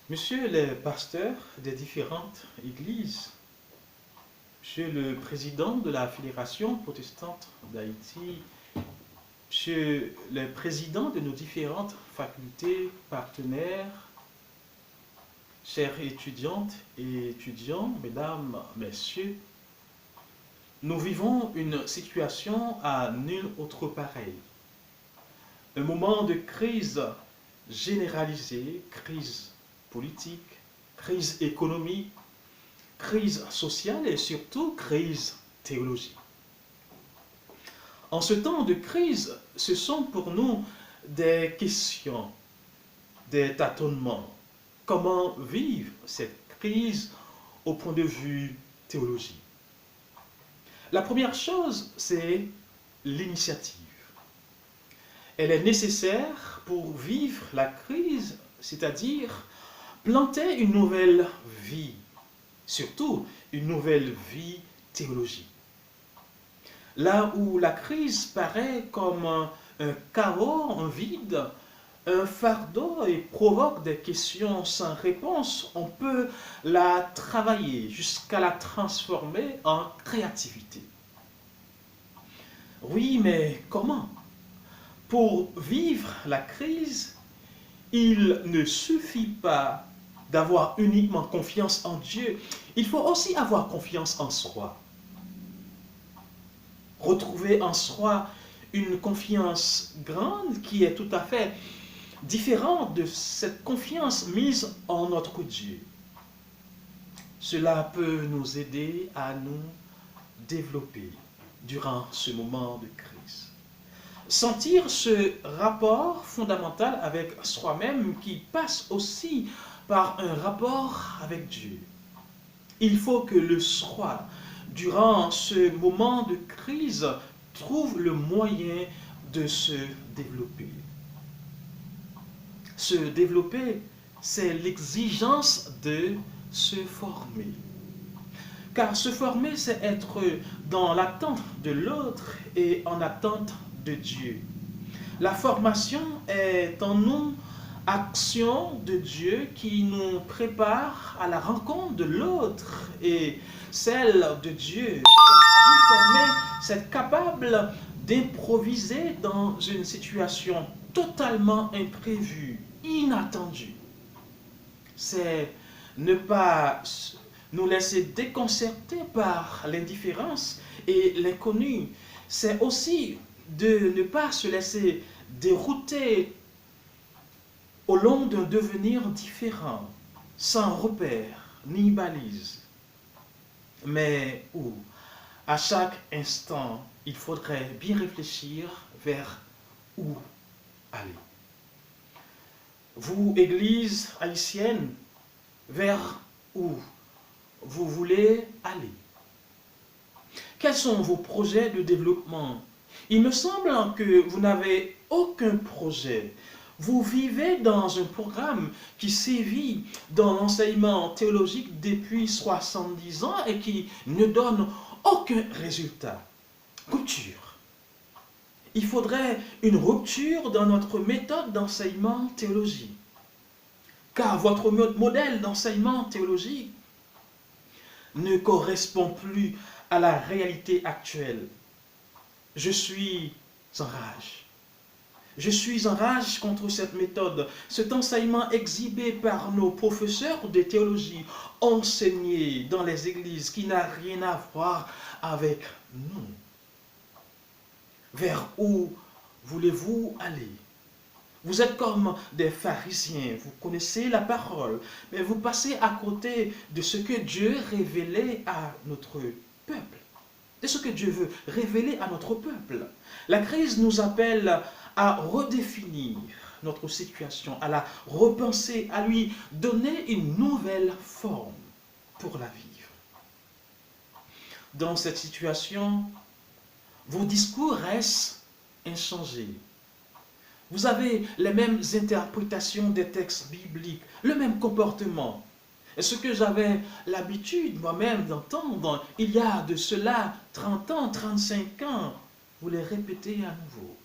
Monsieur le pasteur des différentes églises, Monsieur le président de la Fédération protestante d'Haïti, Monsieur le président de nos différentes facultés partenaires, chères étudiantes et étudiants, mesdames, messieurs, nous vivons une situation à nul autre pareil. Un moment de crise généralisée, crise politique, crise économique, crise sociale et surtout crise théologique. En ce temps de crise, ce sont pour nous des questions, des tâtonnements. Comment vivre cette crise au point de vue théologique? La première chose, c'est l'initiative. Elle est nécessaire pour vivre la crise, c'est-à-dire planter une nouvelle vie, surtout une nouvelle vie théologique. Là où la crise paraît comme un chaos, un vide, un fardeau et provoque des questions sans réponse, on peut la travailler jusqu'à la transformer en créativité. Oui, mais comment? Pour vivre la crise, il ne suffit pas d'avoir uniquement confiance en Dieu, il faut aussi avoir confiance en soi. Retrouver en soi une confiance grande qui est tout à fait différente de cette confiance mise en notre Dieu. Cela peut nous aider à nous développer durant ce moment de crise. Sentir ce rapport fondamental avec soi-même qui passe aussi par un rapport avec Dieu. Il faut que le soi, durant ce moment de crise, trouve le moyen de se développer. Se développer, c'est l'exigence de se former. Car se former, c'est être dans l'attente de l'autre et en attente de Dieu. La formation est en nous action de Dieu qui nous prépare à la rencontre de l'autre et celle de Dieu. Être formé, c'est être capable d'improviser dans une situation totalement imprévue, inattendue. C'est ne pas nous laisser déconcerter par l'indifférence et l'inconnu. C'est aussi de ne pas se laisser dérouter au long d'un devenir différent, sans repère ni balise, mais où, à chaque instant, il faudrait bien réfléchir vers où aller. Vous, Église haïtienne, vers où vous voulez aller? Quels sont vos projets de développement? Il me semble que vous n'avez aucun projet. Vous vivez dans un programme qui sévit dans l'enseignement théologique depuis 70 ans et qui ne donne aucun résultat. Rupture. Il faudrait une rupture dans notre méthode d'enseignement théologique. Car votre modèle d'enseignement théologique ne correspond plus à la réalité actuelle. Je suis en rage. Je suis en rage contre cette méthode, cet enseignement exhibé par nos professeurs de théologie, enseignés dans les églises, qui n'a rien à voir avec nous. Vers où voulez-vous aller? Vous êtes comme des pharisiens, vous connaissez la parole, mais vous passez à côté de ce que Dieu révélait à notre peuple, de ce que Dieu veut révéler à notre peuple. La crise nous appelle à redéfinir notre situation, à la repenser, à lui donner une nouvelle forme pour la vivre. Dans cette situation, vos discours restent inchangés. Vous avez les mêmes interprétations des textes bibliques, le même comportement. Et ce que j'avais l'habitude moi-même d'entendre il y a de cela 30 ans, 35 ans, vous les répétez à nouveau.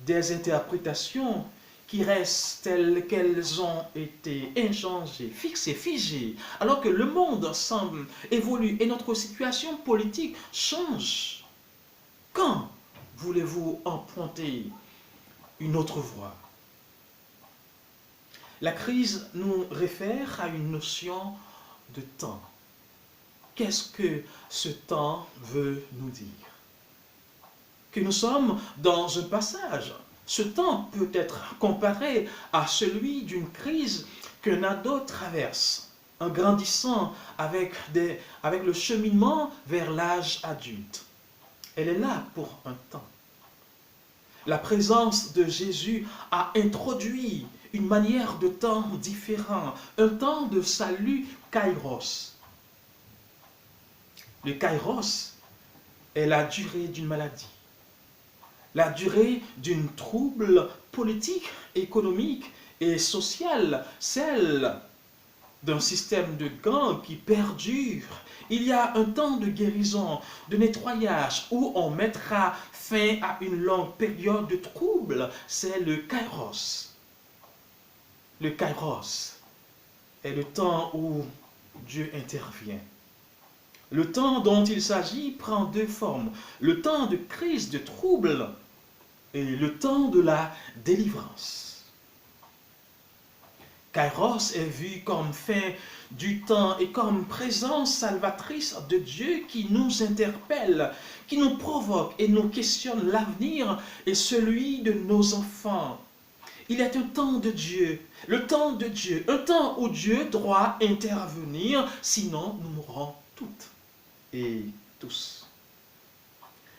Des interprétations qui restent telles qu'elles ont été inchangées, fixées, figées, alors que le monde semble évoluer et notre situation politique change. Quand voulez-vous emprunter une autre voie? La crise nous réfère à une notion de temps. Qu'est-ce que ce temps veut nous dire? Que nous sommes dans un passage. Ce temps peut être comparé à celui d'une crise qu'un ado traverse, en grandissant avec le cheminement vers l'âge adulte. Elle est là pour un temps. La présence de Jésus a introduit une manière de temps différent, un temps de salut kairos. Le kairos est la durée d'une maladie, la durée d'un trouble politique, économique et social, celle d'un système de gang qui perdure. Il y a un temps de guérison, de nettoyage, où on mettra fin à une longue période de trouble. C'est le kairos. Le kairos est le temps où Dieu intervient. Le temps dont il s'agit prend deux formes. Le temps de crise, de trouble, et le temps de la délivrance. Kairos est vu comme fin du temps et comme présence salvatrice de Dieu qui nous interpelle, qui nous provoque et nous questionne l'avenir et celui de nos enfants. Il est un temps de Dieu, le temps de Dieu, un temps où Dieu doit intervenir, sinon nous mourrons toutes et tous.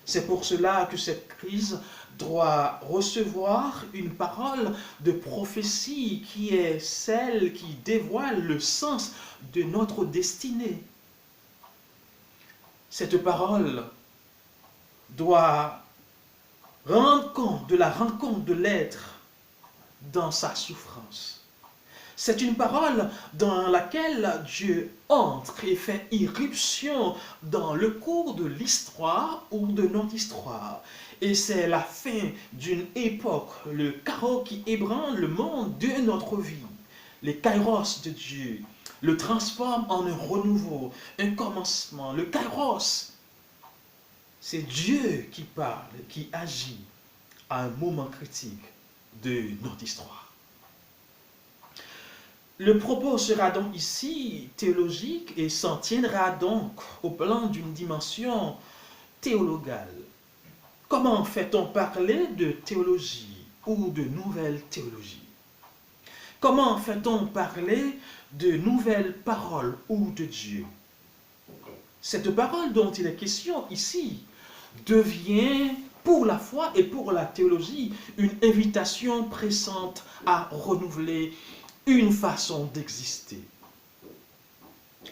C'est pour cela que cette crise doit recevoir une parole de prophétie qui est celle qui dévoile le sens de notre destinée. Cette parole doit rendre compte de la rencontre de l'être dans sa souffrance. C'est une parole dans laquelle Dieu entre et fait irruption dans le cours de l'histoire ou de notre histoire. Et c'est la fin d'une époque, le chaos qui ébranle le monde de notre vie. Les kairos de Dieu le transforment en un renouveau, un commencement. Le kairos, c'est Dieu qui parle, qui agit à un moment critique de notre histoire. Le propos sera donc ici théologique et s'en tiendra donc au plan d'une dimension théologale. Comment fait-on parler de théologie ou de nouvelle théologie? Comment fait-on parler de nouvelles paroles ou de Dieu? Cette parole dont il est question ici devient pour la foi et pour la théologie une invitation pressante à renouveler une façon d'exister.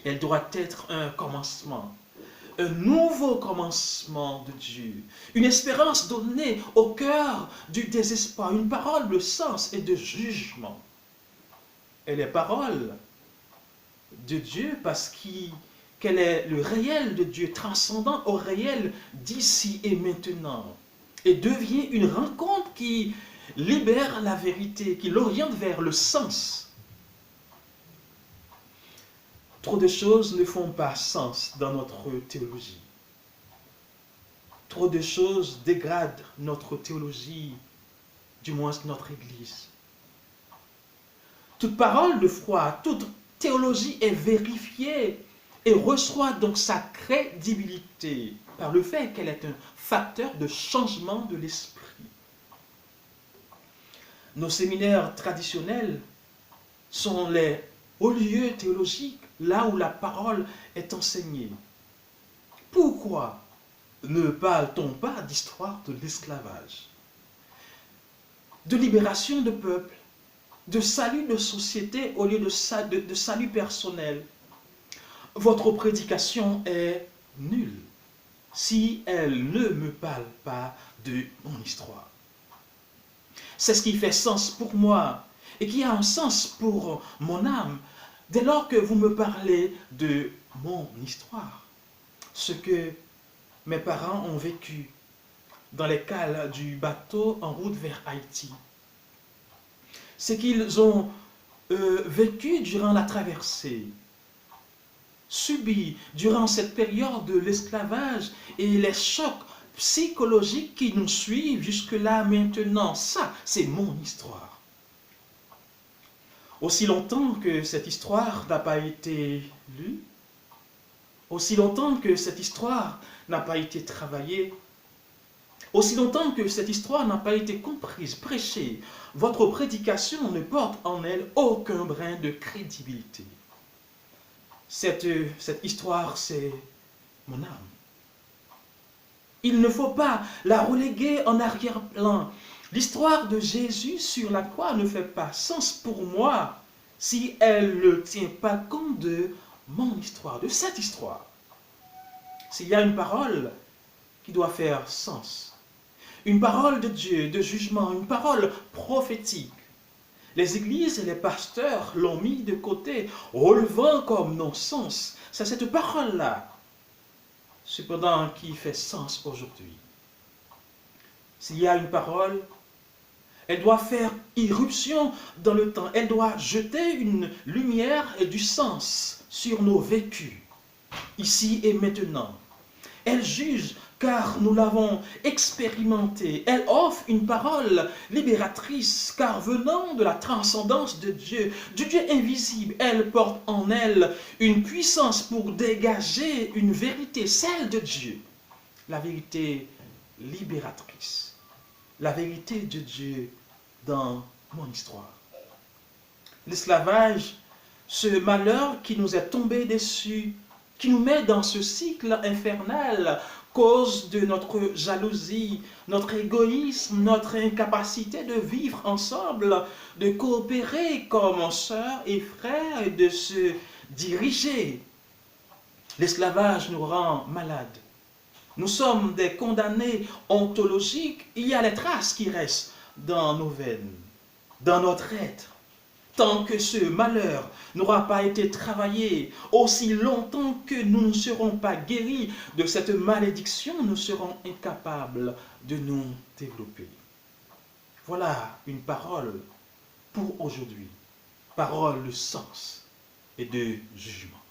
Elle doit être un commencement, un nouveau commencement de Dieu, une espérance donnée au cœur du désespoir, une parole de sens et de jugement. Elle est parole de Dieu parce qu'elle est le réel de Dieu, transcendant au réel d'ici et maintenant, et devient une rencontre qui libère la vérité, qui l'oriente vers le sens. Trop de choses ne font pas sens dans notre théologie. Trop de choses dégradent notre théologie, du moins notre Église. Toute parole de foi, toute théologie est vérifiée et reçoit donc sa crédibilité par le fait qu'elle est un facteur de changement de l'esprit. Nos séminaires traditionnels sont les hauts lieux théologiques, là où la parole est enseignée. Pourquoi ne parle-t-on pas d'histoire de l'esclavage, de libération de peuple, de salut de société au lieu de salut personnel? Votre prédication est nulle si elle ne me parle pas de mon histoire. C'est ce qui fait sens pour moi et qui a un sens pour mon âme dès lors que vous me parlez de mon histoire, ce que mes parents ont vécu dans les cales du bateau en route vers Haïti. ce qu'ils ont vécu durant la traversée, subi durant cette période de l'esclavage et les chocs psychologiques qui nous suivent jusque-là maintenant. Ça, c'est mon histoire. Aussi longtemps que cette histoire n'a pas été lue, aussi longtemps que cette histoire n'a pas été travaillée, aussi longtemps que cette histoire n'a pas été comprise, prêchée, votre prédication ne porte en elle aucun brin de crédibilité. Cette histoire, c'est mon âme. Il ne faut pas la reléguer en arrière-plan. L'histoire de Jésus sur la croix ne fait pas sens pour moi si elle ne tient pas compte de mon histoire, de cette histoire. S'il y a une parole qui doit faire sens, une parole de Dieu, de jugement, une parole prophétique, les églises et les pasteurs l'ont mis de côté, relevant comme non-sens. C'est cette parole-là, cependant, qui fait sens aujourd'hui. S'il y a une parole, elle doit faire irruption dans le temps. Elle doit jeter une lumière et du sens sur nos vécus, ici et maintenant. Elle juge car nous l'avons expérimenté. Elle offre une parole libératrice car venant de la transcendance de Dieu, du Dieu invisible, elle porte en elle une puissance pour dégager une vérité, celle de Dieu. La vérité libératrice. La vérité de Dieu dans mon histoire. L'esclavage, ce malheur qui nous est tombé dessus, qui nous met dans ce cycle infernal, cause de notre jalousie, notre égoïsme, notre incapacité de vivre ensemble, de coopérer comme sœurs et frères et de se diriger. L'esclavage nous rend malades. Nous sommes des condamnés ontologiques. Il y a les traces qui restent dans nos veines, dans notre être. Tant que ce malheur n'aura pas été travaillé, aussi longtemps que nous ne serons pas guéris de cette malédiction, nous serons incapables de nous développer. Voilà une parole pour aujourd'hui, parole de sens et de jugement.